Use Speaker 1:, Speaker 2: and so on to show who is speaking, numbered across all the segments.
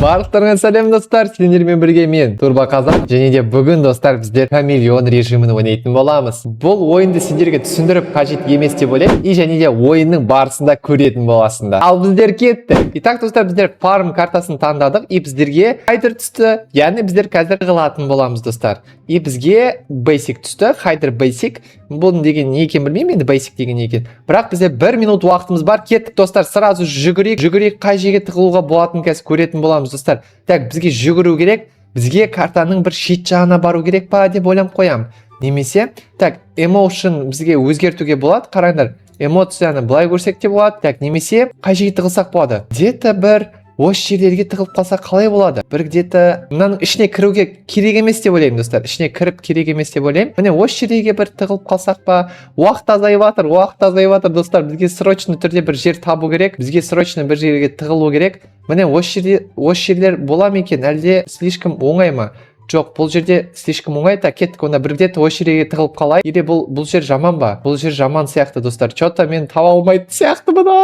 Speaker 1: Барлықтарыңа сәлем достар, сендермен бірге мен Турбоқазақ, және де бүгін достар біздер хамелеон режимін ойнайтын боламыз. Бұл ойынды сендерге түсіндіріп қажет емес деп ойлаймын, и және де ойынның барысында көретін боласыңдар. Ал біздер кеттік. Итак, достар, біздер фарм картасын таңдадық, и біздерге хайдер түсті. Яғни біздер қазір қылатын боламыз достар. И бізге basic түсті, хайдер basic. Бұның деген не екен білмеймін, енді basic деген не екен. Бірақ бізде 1 минут уақытымыз бар. Кеттік достар, сразу жүгірейік, қай жерге тығылуға болатынын қазір көретін боламыз достар. Так, бізге жүгіру керек, бізге картаның бір шет жағына бару керек па деп ойлап қоямын. Немесе, так, emotion бізге өзгертуге болады. Қараңдар, эмоцияны былай көрсек те болады. Так, немесе қай жерге тығылсақ болады. Где-то бір осы жерлерге тығылып қалса қалай болады? Бір где-то мынаның ішіне кіруге керек емес деп ойлаймын достар. Ішіне кіріп керек емес деп ойлаймын. Міне осы жерлерге бір тығылып қалсақ па? Уақыт азайып жатыр достар. Бізге срочно түрде бір жер табу керек. Бізге срочно бір жерге тығылу керек. Міне осы жерлер бола ма екен? Әлде слишком оңай ма? Жоқ, бұл жерде слишком оңай, та кеттік, онда бір где-то осы жерге тығылып қалай. Или бұл жер жаман ба? Бұл жер жаман сияқты достар. Чота мен таба алмайтын сияқты бұны.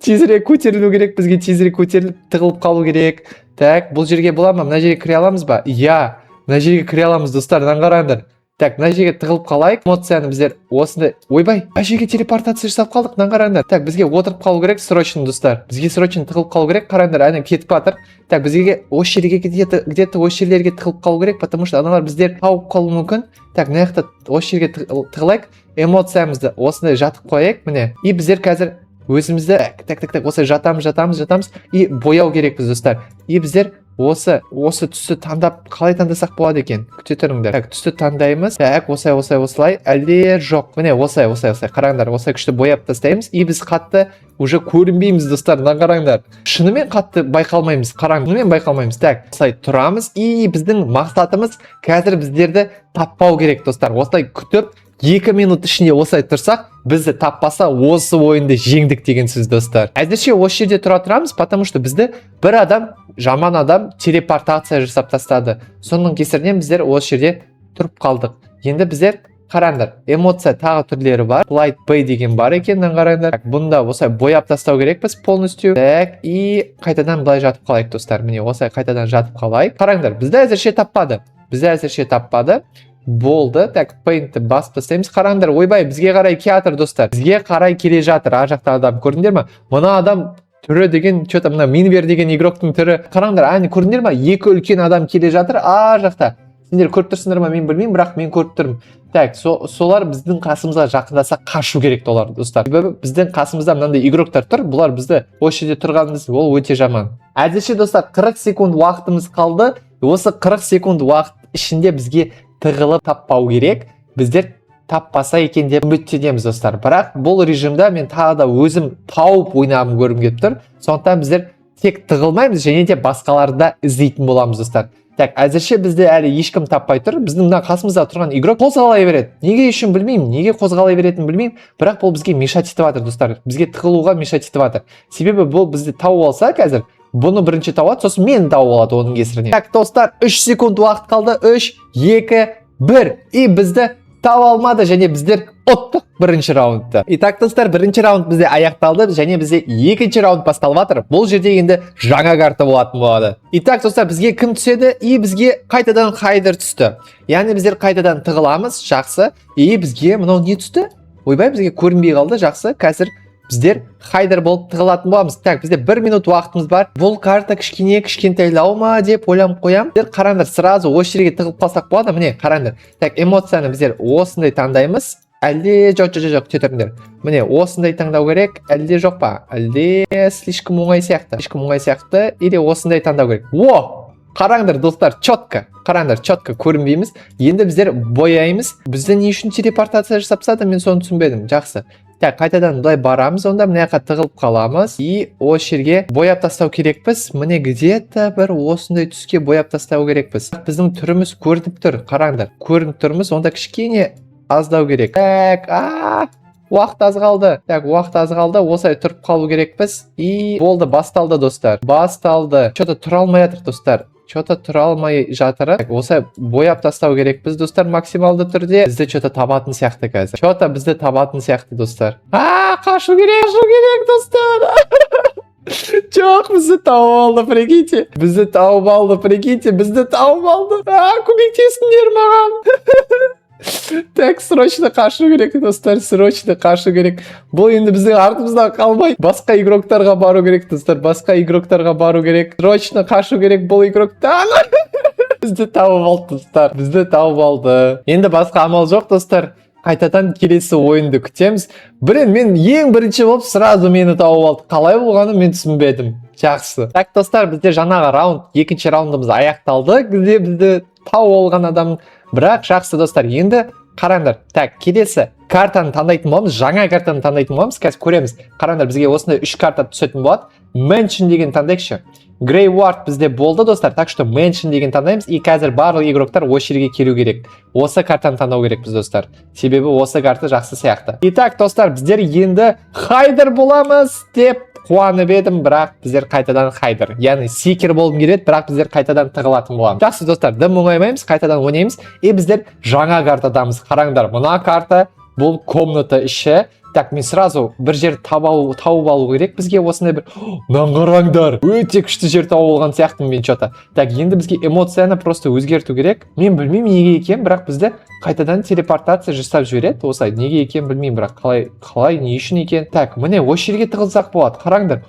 Speaker 1: Тезірек көтерілу керек, бізге тезірек көтеріліп тығылып қалу керек. Так, бұл жерге бола ма? Мына жерге кіре аламыз ба? Иә, мына жерге кіре аламыз достар, қараңдар. Так, мына жерге тығылып қалайық. Эмоцияны біздер осындай, ойбай, мына жерге телепортация жасап қалдық, қараңдар. Так, бізге отырып қалу керек, срочно достар. Бізге срочно тығылып қалу керек, қараңдар, әне кетіп жатыр. Так, бізге осы жерге где-то осы жерлерге тығылып қалу керек, потому что аналар біздер тауып қалуы мүмкін. Так, мына жақта осы жерге тығылайық, эмоциямызды осындай жатып қояйық, міне. И біздер қазір өзімізді так осылай жатамыз и бояу керекпіз достар. И біздер осы түсті таңдап, қалай таңдасақ болады екен? Күте тұрыңдар. Так, түсті таңдаймыз. Так, осылай. Әлде жоқ. Міне, осылай. Қараңдар, осылай күшті бояп тастаймыз. И біз қатты уже көрінбейміз достар, қараңдар. Шынымен қатты байқалмаймыз. Шынымен байқалмаймыз. Так, осылай тұрамыз. И біздің мақсатымыз қазір біздерді таппау керек достар. Осылай күтіп 2 минут ішінде осылай тұрсақ, бізді таппаса осы ойынды жеңдік деген сөз достар. Әзірше осы жерде тұрамыз, потому что бізді бір адам, жаман адам телепортация жасап тастады. Соның кесірінен біздер осы жерде тұрып қалдық. Енді біздер қараңдар, эмоция тағы түрлері бар. Light Bay деген бар екен, қараңдар. Бұнда осылай бояп тастау керекпіз полностью. Так, и қайтадан былай жатып қалайық достар. Міне осылай қайтадан жатып қалайық. Қараңдар, бізді әзірше таппады. Болды. Так, paint'ті басып тастаймыз. Қараңдар, ойбай, бізге қарай келатыр достар. Бізге қарай келе жатыр. Ар жақта адам көрдіңдер ме? Мына адам түрі деген, что-то мына Минвер деген игроктың түрі. Қараңдар, әне көрдіңдер ме? Екі үлкен адам келе жатыр ар жақта. Сендер көріп тұрсыңдар ма? Мен білмеймін, бірақ мен көріп тұрмын. Так, солар біздің қасымызға жақындаса қашу керек олар достар. Себебі біздің қасымызда мынандай игроктар тұр. Бұлар бізді осы жерде тұрғанымыз ол өте жаман. Әзірше достар 40 секунд уақытымыз қалды. Осы 40 секунд уақыт ішінде бізге тығылып таппау керек. Біздер таппаса екен деп үміттенеміз достар. Бірақ бұл режимда мен тағы да өзім тауып ойнағым көргім келіп тұр. Сондықтан біздер тек тығылмаймыз, және де басқаларды іздейтін боламыз достар. Так, әзірше бізде әлі ешкім таппай тұр. Біздің мына қасымызда тұрған игрок қозғалай береді. Неге үшін білмеймін, неге қозғалай беретінін білмеймін. Бірақ бұл бізге мешать етіп жатыр достар. Бізге тығылуға мешать етіп жатыр. Себебі бұл бізді тауып алса қазір, бұны бірінші тауады, сосын мен тауып алады оның кесірінен. Так, достар, 3 секунд уақыт қалды. 3, 2, 1. И бізді тауып алмады, және біздер ұттық бірінші раундты. Итак, достар, бірінші раунд бізде аяқталды, және бізде екінші раунд басталып жатыр. Бұл жерде енді жаңа карта болатын болады. Итак, достар, бізге кім түседі? И бізге қайтадан хайдер түсті. Яғни біздер қайтадан тығыламыз, жақсы. И бізге мынау не түсті? Ойбай, бізге көрінбей қалды, жақсы. Қазір біздер хайдер болып тығылатын боламыз. Так, бізде 1 минут уақытымыз бар. Бұл карта кішкентайлау ма деп ойланып қоямын. Біздер қараңдар, сразу осы жерге тығылып қалсақ болады. Міне, қараңдар. Так, эмоцияны біздер осындай таңдаймыз. Әлде жоқ, кетіріңдер. Міне, осындай таңдау керек. Әлде жоқ па? Әлде слишком оңай сияқты. Или осындай таңдау керек. Қараңдар, достар, четко. Қараңдар, четко көрінбейміз. Енді біздер бояймыз. Бізді не үшін телепортация жасапса да мен соны түсінбедім. Жақсы. Так, қайтадан былай барамыз, онда мына жаққа тығылып қаламыз. И осы жерге бояп тастау керекпіз. Міне где-то бір осындай түске бояп тастау керекпіз. Біздің түріміз көрініп тұр. Қараңдар, көрініп тұрмыз. Онда кішкене аздау керек. Так, уақыт аз қалды. Так, уақыт аз қалды. Осылай тұрып қалу керекпіз. И болды, басталды достар. Басталды. Что-то тұра алмай жатыр достар. Что-то тұра алмай жатыр. Осылай бояп тастау керекпіз достар, максималды түрде. Бізді что-то табатын сияқты қазір. Что-то бізді табатын сияқты достар. Қашу керек достар. Жоқ, бізді тауып алды, прикиньте. Бізді тауып алды, прикиньте. Бізді тауып алды. Көмектесіңдер маған. Так, срочно қашу керек, достар, срочно қашу керек. Бұл енді біздің артымызда қалмай. Басқа игроктарға бару керек, достар. Басқа игроктарға бару керек. Срочно қашу керек бұл игроктар. Бізді тауып алды, достар. Бізді тауып алды. Енді басқа амал жоқ, достар. Қайтадан келесі ойынды күтеміз. Мен ең бірінші болып сразу мені тауып алды. Қалай болғаны мен түсінбедім. Жақсы. Так, достар, бізде жаңағы раунд, екінші раундымыз аяқталды. Бізді тауып алған адам. Бірақ жақсы, достар, енді қараңдар. Так, келесі картаны таңдайтын боламыз. Жаңа картаны таңдайтын боламыз. Қазір көреміз. Қараңдар, бізге осындай 3 карта түсетін болады. Mention деген таңдайықшы. Grey Ward бізде болды, достар. Так что Mention деген таңдаймыз. И қазір барлық игроктар осы жерге келу керек. Осы картаны таңдау керекпіз, достар. Себебі осы карта жақсы сияқты. Итак, достар, біздер енді хайдер боламыз деп қуанып едім, бірақ біздер қайтадан хайдер. Яғни секер болғым келеді, бірақ біздер қайтадан тығылатын боламыз. Жақсы, достар, дым оңаймаймыз, қайтадан ойнаймыз. И біздер жаңа картадамыз. Қараңдар, мына карта бұл комната іші. Так, мен сразу бір жер тауып алу керек. Бізге осындай бір қараңдар. Өте күшті жер тауып алған сияқтымын мен что-то. Так, енді бізге эмоцияны просто өзгерту керек. Мен білмеймін неге екен, бірақ бізді қайтадан телепортация жасап жібереді. Осылай неге екен білмеймін, бірақ қалай не үшін екен. Так, міне осы жерге тығылсақ болады. Қараңдар.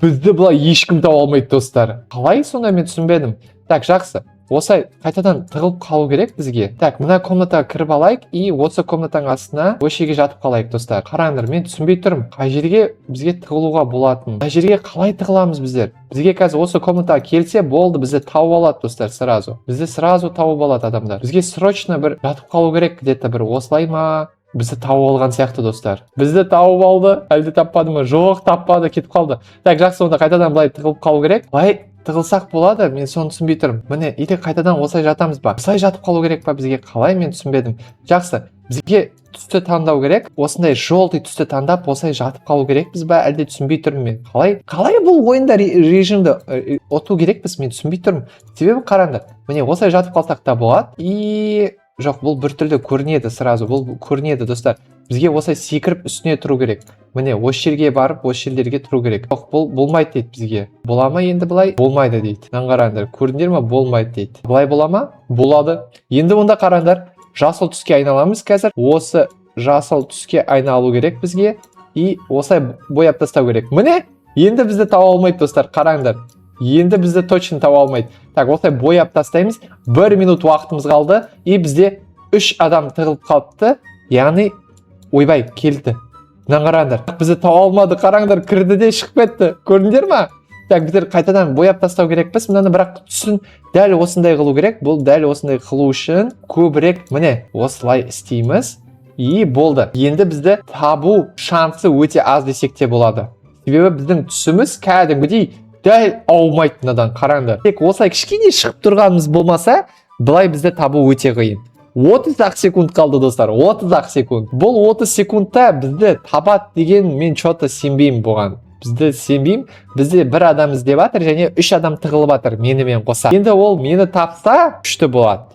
Speaker 1: Бізді бұлай ешкім тауып алмайды, достар. Қалай сонда мен түсінбедім. Так, жақсы. Осылай қайтадан тығылып қалу керек бізге. Так, мына комнатаға кіріп алайық и осы комнатаның астына осы жерге жатып қалайық, достар. Қараңдар, мен түсінбей тұрмын. Қай жерге бізге тығылуға болатын? Қай жерге қалай тығыламыз біздер? Бізге қазір осы комнатаға келсе болды, бізді тауып алады, достар, сразу. Бізді сразу тауып алады адамдар. Бізге срочно бір жатып қалу керек, где-то бір осылай ма? Бізді тауып алған сияқты, достар. Бізді тауып алды, әлде таппады ма? Жоқ, таппады, кетіп қалды. Так, жақсы, онда қайтадан былай тығылып қалу керек. Былай тығылсақ болады, мен соны түсінбей тұрмын. Міне, или қайтадан осылай жатамыз ба? Осылай жатып қалу керек па бізге? Қалай, мен түсінбедім. Жақсы, бізге түсті таңдау керек. Осындай желтый түсті таңдап, осылай жатып қалу керекпіз ба? Әлде түсінбей тұрмын мен. Қалай бұл ойында режимді оту керекпіз? Мен түсінбей тұрмын. Себебі қараңдар. Міне, осылай жатып қалсақ та болады. И жоқ, бұл бір түрлі көрінеді сразу. Бұл көрінеді, достар. Бізге осылай секіріп үстіне тұру керек. Міне, осы жерге барып, осы жерлерге тұру керек. Жоқ, бұл болмайды дейді бізге. Бола ма енді былай? Болмайды дейді. Қараңдар, көрдіңдер ма? Болмайды дейді. Былай бола ма? Болады. Енді онда қараңдар, жасыл түске айналамыз қазір. Осы жасыл түске айналу керек бізге. И осылай бояп тастау керек. Міне, енді бізді тауып алмайды, достар. Қараңдар. Енді бізді точно тауып алмайды. Так, осылай бояп тастаймыз. 1 минут уақытымыз қалды. И бізде 3 адам тығылып қалыпты. Яғни ойбай, келді. Қараңдар. Бізді тауып алмады, қараңдар, кірді де шығып кетті. Көрдіңдер ма? Так, біздер қайтадан бояп тастау керекпіз. Мынаны бірақ түсін дәл осындай қылу керек. Бұл дәл осындай қылу үшін көбірек, міне, осылай істейміз. И болды. Енді бізді табу шансы өте аз десек те болады. Себебі біздің түсіміз кәдімгідей дәл аумайтынадан, қараңдар. Тек осылай кішкене шығып тұрғанымыз болмаса, былай бізді табу өте қиын. 30 секунд қалды, достар, 30 секунд. Бұл 30 секундта бізді табат деген мен что-то сенбеймін бұған. Бізді сенбеймін. Бізде бір адам іздеп жатыр және 3 адам тығылып жатыр менімен қоса. Енді ол мені тапса, күшті болады.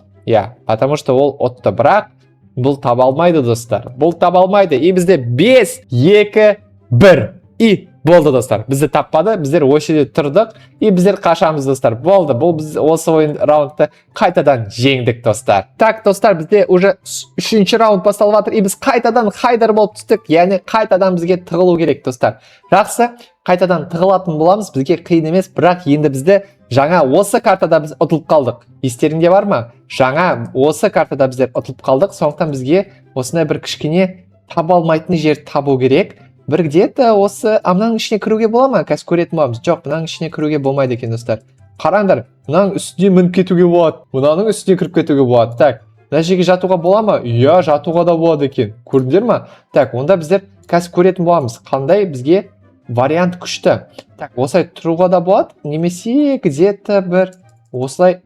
Speaker 1: Потому что ол отты, бірақ бұл таба алмайды, достар. Бұл таба алмайды. И бізде 5, 2, 1. И болды, достар. Бізді таппады, біздер осы жерде тұрдық, и біздер қашамыз, достар. Болды, бұл біз осы ойын раундты қайтадан жеңдік, достар. Так, достар, бізде уже 3-ші раунд басталып жатыр, и біз қайтадан хайдер болып түстік, яғни қайтадан бізге тығылу керек, достар. Жақсы, қайтадан тығылатын боламыз, бізге қиын емес, бірақ енді бізді жаңа осы картада біз ұтылып қалдық. Естеріңде бар ма? Жаңа осы картада біздер ұтылып қалдық, сондықтан бізге осындай бір кішкене таба алмайтын жер табу керек. Бір где-то осы мынаның ішіне кіруге бола ма? Қазір көретін боламыз. Жоқ, мынаның ішіне кіруге болмайды екен, достар. Қараңдар, мынаның үстіне мініп кетуге болады. Мынаның үстіне кіріп кетуге болады. Так, мына жерге жатуға бола ма? Иә, жатуға да болады екен. Көрдіңдер ма? Так, онда біздер қазір көретін боламыз. Қандай бізге вариант күшті. Так, осылай тұруға да болады, немесе где-то бір осылай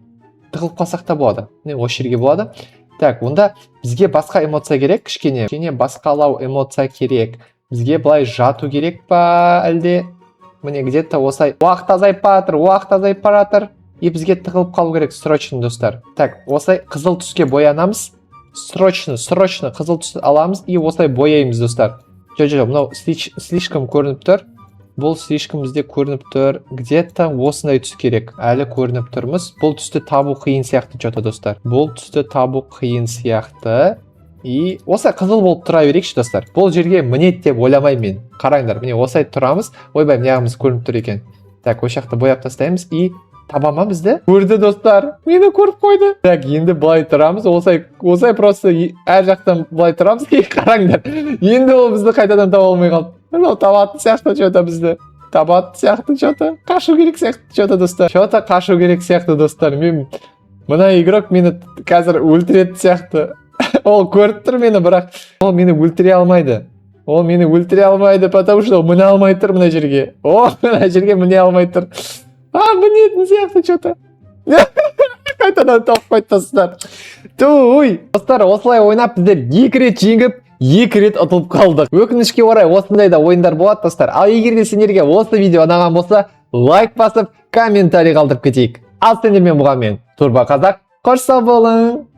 Speaker 1: тығылып қалсақ та болады. Осы жерге болады. Так, онда бізге басқа эмоция керек, кішкене басқалау эмоция керек. Бізге былай жату керек па, әлде міне где-то осылай уақыт азайып баратыр, и бізге тығылып қалу керек, срочно, достар. Так, осылай қызыл түске боянамыз, срочно қызыл түс аламыз и осылай бояймыз, достар. Жоқ, мынау слишком көрініп тұр. Бұл слишком бізде көрініп тұр. Где-то осындай түс керек. Әлі көрініп тұрмыз. Бұл түсті табу қиын сияқты что-то достар. Бұл түсті табу қиын сияқты. И осылай қызыл болып тұра берейікші достар. Бұл жерге мінет деп ойламаймын мен. Қараңдар, міне осылай тұрамыз. Ойбай, мынағымыз көрініп тұр екен. Так, осы жақты бояп тастаймыз и таба ма бізді? Көрді достар. Мені көріп қойды. Так, енді былай тұрамыз. Осылай просто әр жақтан былай тұрамыз. Қараңдар. Енді ол бізді қайтадан таба алмай қалды. Мынау табатын сияқты что-то бізді. Табатын сияқты что-то. Қашу керек сияқты что-то достар. Что-то қашу керек сияқты достар. Мен мына игрок мені қазір өлтіреді сияқты. Ол көріп тұр мені, бірақ ол мені өлтіре алмайды. Ол мені өлтіре алмайды, потому что міне алмай тұр мына жерге. Мына жерге міне алмай тұр. Мінетін сияқты что-то. Қайтадан тауып қойды достар. Туй! Достар, осылай ойнап біздер 2 рет жеңіп, 2 рет ұтылып қалдық. Өкінішке орай осындай да ойындар болады достар. Ал егер де сендерге осы видео ұнаған болса, лайк басып, комментарий қалдырып кетейік. Ал сендермен бұған мен Турбоқазақ. Қош сау болың!